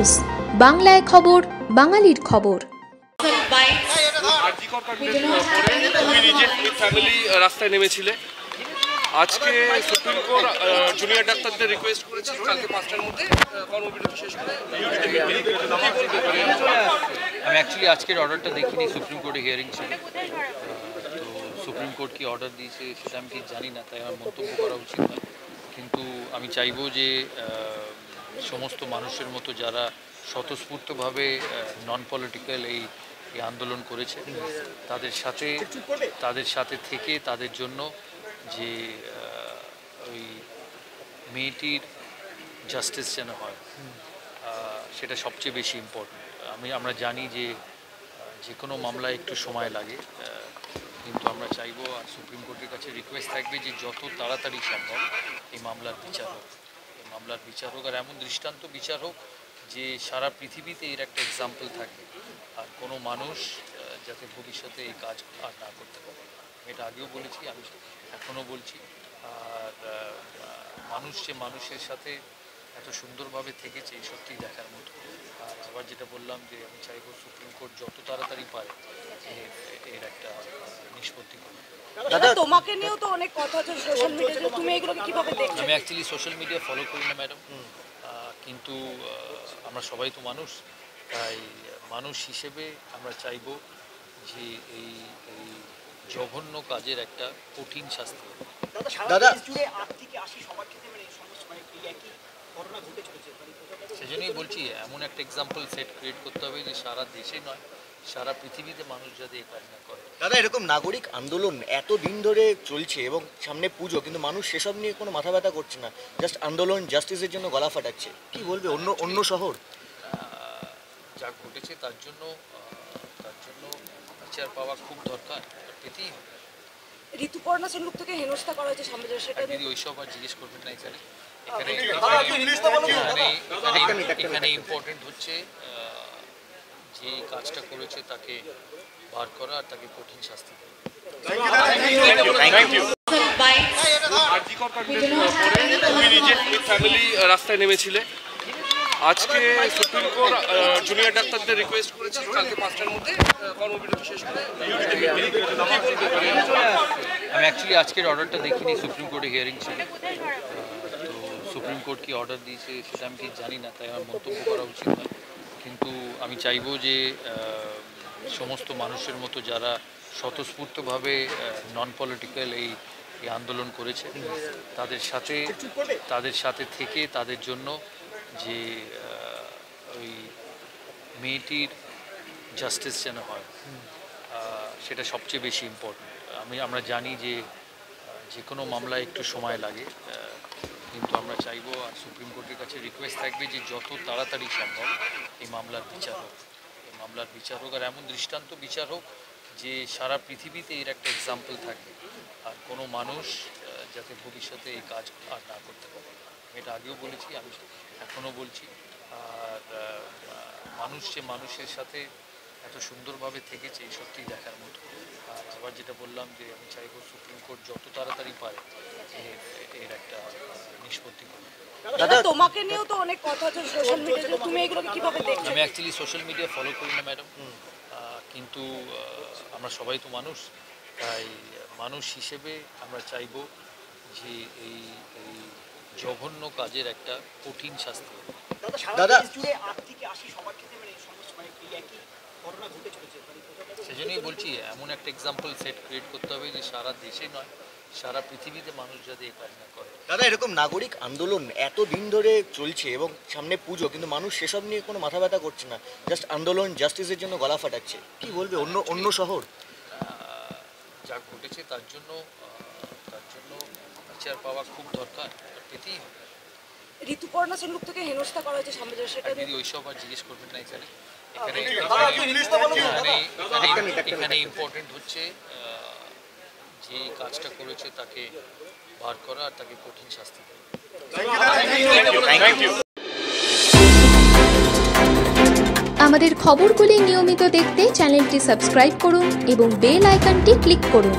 News, বাংলায় খবর, বাঙালির খবর। রাস্তায় নেমেছিলে, আজকে সুপ্রিম কোর্ট জুনিয়র ডাক্তারদের রিকোয়েস্ট করেছে কালকে 5টার মধ্যে কর্মবিরতি শেষ করে। আমি অ্যাকচুয়ালি আজকের অর্ডারটা দেখিনি, সুপ্রিম কোর্টে হিয়ারিং ছিল, তো সুপ্রিম কোর্ট কি অর্ডার দিয়েছে সেটা আমি ঠিক জানি না, তাই আমার মন্তব্য করা উচিত নয়। কিন্তু আমি চাইবো যে সমস্ত মানুষের মতো যারা স্বতঃস্ফূর্তভাবে নন পলিটিক্যাল এই আন্দোলন করেছে তাদের সাথে থেকে তাদের জন্য যে ওই মেয়েটির জাস্টিস যেন হয় সেটা সবচেয়ে বেশি ইম্পর্টেন্ট। আমরা জানি যে কোনো মামলায় একটু সময় লাগে, কিন্তু আমরা চাইবো আর সুপ্রিম কোর্টের কাছে রিকোয়েস্ট থাকবে যে যত তাড়াতাড়ি সম্ভব এই মামলার বিচার হোক, আর এমন দৃষ্টান্ত বিচার হোক যে সারা পৃথিবীতে এর একটা এক্সাম্পল থাকে, আর কোনো মানুষ যাতে ভবিষ্যতে এই কাজ আর না করতে পারে। আমি এটা আগেও বলেছি, আমি এখনও বলছি। আর মানুষ যে মানুষের সাথে এত সুন্দরভাবে থেকেছে এই সত্যিই দেখার মতো। আর আবার যেটা বললাম যে আমি চাইবো সুপ্রিম কোর্ট যত তাড়াতাড়ি পারে এর একটা নিষ্পত্তি করবে। দাদা, তোমাকে নিয়েও তো অনেক কথা হচ্ছে সোশ্যাল মিডিয়াতে, তুমি এগুলোকে কিভাবে দেখছো? আমি অ্যাকচুয়ালি সোশ্যাল মিডিয়া ফলো করি না ম্যাডাম, কিন্তু আমরা সবাই তো মানুষ, তাই মানুষ হিসেবে আমরা চাইবো যে এই জঘন্য কাজের একটা কঠিন শাস্তি। দাদা, সেজন্যই বলছি এমন একটা এক্সাম্পল সেট ক্রিয়েট করতে হবে যে সারা দেশে নয়, সারা পৃথিবীতে মানুষ যাতে এই কাজ না করে। দাদা, এরকম নাগরিক আন্দোলন এত দিন ধরে চলছে এবং সামনে পুজো, কিন্তু মানুষ সেসব নিয়ে কোনো মাথা ব্যথা করছে না, জাস্ট আন্দোলন জাস্টিসের জন্য গলা ফাটাচ্ছে। কি বলবে অন্য শহর যা ঘটেছে তার জন্য বিচার পাওয়া খুব দরকার, পেতেই হবে। ঋতুপর্ণা সেনগুপ্ত থেকে হেনস্থা করা হয়েছে সামনে, সেটা দিদি ওইসব আর জিজ্ঞেস করবেন না। এখানে ইম্পর্টেন্ট হচ্ছে যে কাজটা করেছে তাকে বার করা আর তাকে কঠিন শাস্তি দেওয়া। রাস্তায় নেমেছিলে, আজকে সুপ্রিম কোর্ট জুনিয়র ডাক্তারদের রিকোয়েস্ট করেছে কালকে 5টার মধ্যে কর্মবিরতি শেষ করে। আমি অ্যাকচুয়ালি আজকের অর্ডারটা দেখিনি, সুপ্রিম কোর্টে হিয়ারিং ছিল, তো সুপ্রিম কোর্ট কি অর্ডার দিয়েছে সেটা আমি ঠিক জানি না, তাই আমার মন্তব্য করা উচিত নয়। কিন্তু আমি চাইবো যে সমস্ত মানুষের মতো যারা স্বতঃস্ফূর্তভাবে নন পলিটিক্যাল এই আন্দোলন করেছে তাদের সাথে থেকে তাদের জন্য যে ওই মেয়েটির জাস্টিস যেন হয় সেটা সবচেয়ে বেশি ইম্পর্টেন্ট। আমরা জানি যে কোনো মামলায় একটু সময় লাগে, কিন্তু আমরা চাইবো আর সুপ্রিম কোর্টের কাছে রিকোয়েস্ট থাকবে যে যত তাড়াতাড়ি সম্ভব এই মামলার বিচার হোক, আর এমন দৃষ্টান্ত বিচার হোক যে সারা পৃথিবীতে এর একটা এক্সাম্পল থাকে, আর কোনো মানুষ যাতে ভবিষ্যতে এই কাজ আর না করতে পারে। আমি এটা আগেও বলেছি, আমি এখনও বলছি। আর মানুষ যে মানুষের সাথে এত সুন্দরভাবে থেকেছে এই সত্যিই দেখার মতো। আর আবার যেটা বললাম যে আমি চাইবো সুপ্রিম কোর্ট যত তাড়াতাড়ি পারে এর একটা নিষ্পত্তি করবে। দাদা, তোমাকে নিয়েও তো অনেক কথা হচ্ছে সোশ্যাল মিডিয়াতে, তুমি এগুলোকে কিভাবে দেখছো? আমি অ্যাকচুয়ালি সোশ্যাল মিডিয়া ফলো করি না ম্যাডাম, কিন্তু আমরা সবাই তো মানুষ, তাই মানুষ হিসেবে আমরা চাইবো যে এই জঘন্য কাজের একটা কঠিন শাস্তি। দাদা, সেজন্যই বলছি এমন একটা এক্সাম্পল সেট ক্রিয়েট করতে হবে যে সারা দেশে নয়, সারা পৃথিবীতে মানুষ যাতে এই কাজ না করে। দাদা, এরকম নাগরিক আন্দোলন এত দিন ধরে চলছে এবং সামনে পুজো, কিন্তু মানুষ সেসব নিয়ে কোনো মাথা ব্যথা করছে না, জাস্ট আন্দোলন জাস্টিসের জন্য গলা ফাটাচ্ছে। কি বলবে অন্য শহর যা ঘটেছে তার জন্য বিচার পাওয়া খুব দরকার, পেতেই হবে। ঋতুপর্ণা সেনগুপ্ত থেকে হেনস্থা করা হয়েছে সামনে, সেটা দিদি ওইসব আর জিজ্ঞেস করবেন না। এখানে ইম্পর্টেন্ট হচ্ছে যে কাজটা করেছে তাকে বার করা আর তাকে কঠিন শাস্তি দেওয়া। আমাদের খবরগুলি নিয়মিত দেখতে চ্যানেলটি সাবস্ক্রাইব করুন এবং বেল আইকনটি ক্লিক করুন।